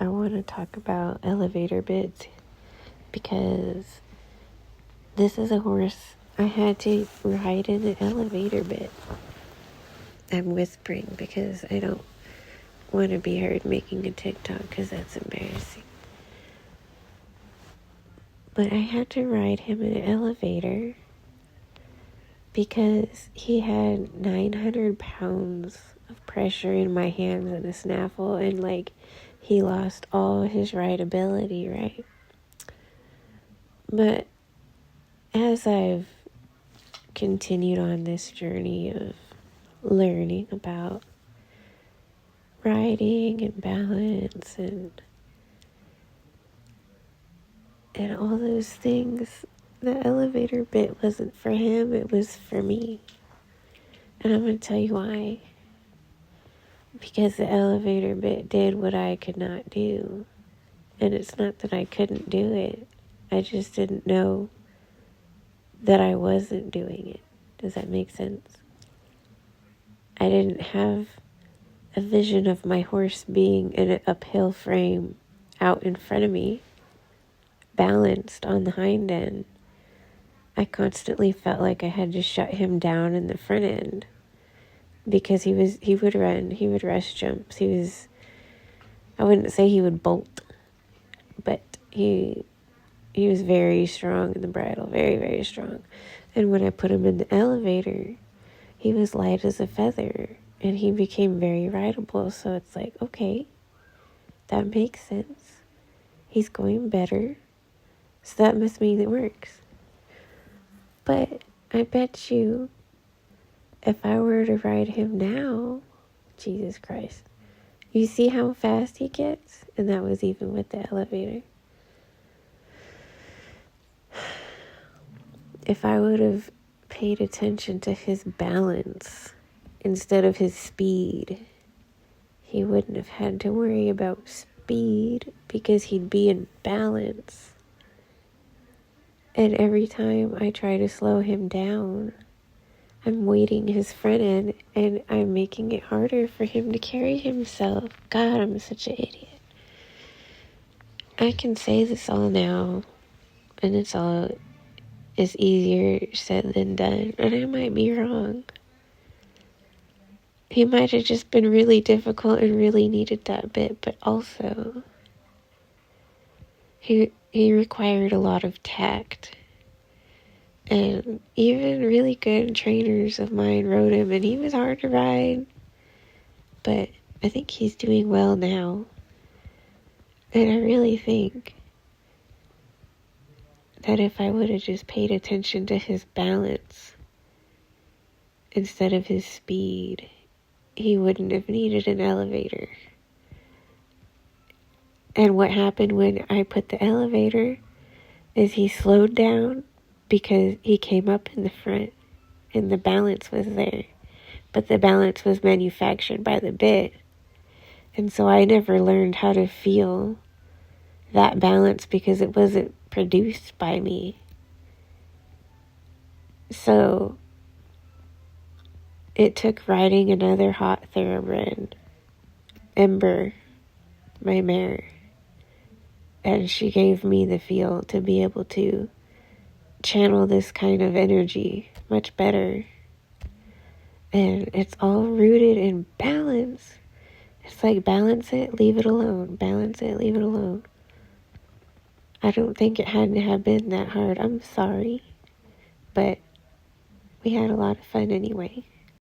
I want to talk about elevator bits because this is a horse I had to ride in an elevator bit. I'm whispering because I don't want to be heard making a TikTok because that's embarrassing. But I had to ride him in an elevator because he had 900 pounds of pressure in my hands and a snaffle, and he lost all his rideability, right? But as I've continued on this journey of learning about riding and balance and all those things, the elevator bit wasn't for him, it was for me. And I'm going to tell you why. Because the elevator bit did what I could not do. And it's not that I couldn't do it. I just didn't know that I wasn't doing it. Does that make sense? I didn't have a vision of my horse being in an uphill frame out in front of me, balanced on the hind end. I constantly felt like I had to shut him down in the front end because he would run, he would rush jumps. I wouldn't say he would bolt, but he was very strong in the bridle, very, very strong. And when I put him in the elevator, he was light as a feather and he became very rideable. So it's like, okay, that makes sense. He's going better. So that must mean it works. But I bet you if I were to ride him now, Jesus Christ, you see how fast he gets? And that was even with the elevator. If I would have paid attention to his balance instead of his speed, he wouldn't have had to worry about speed because he'd be in balance. And every time I try to slow him down, I'm weighting his front end and I'm making it harder for him to carry himself. God, I'm such an idiot. I can say this all now, and it's easier said than done, and I might be wrong. He might have just been really difficult and really needed that bit, but also he required a lot of tact. And even really good trainers of mine rode him, and he was hard to ride. But I think he's doing well now. And I really think that if I would have just paid attention to his balance instead of his speed, he wouldn't have needed an elevator. And what happened when I put the elevator is he slowed down because he came up in the front and the balance was there. But the balance was manufactured by the bit. And so I never learned how to feel that balance because it wasn't produced by me. So it took riding another hot thoroughbred, Ember, my mare, and she gave me the feel to be able to channel this kind of energy much better. And it's all rooted in balance. It's like balance it, leave it alone. Balance it, leave it alone. I don't think it had to have been that hard. I'm sorry. But we had a lot of fun anyway.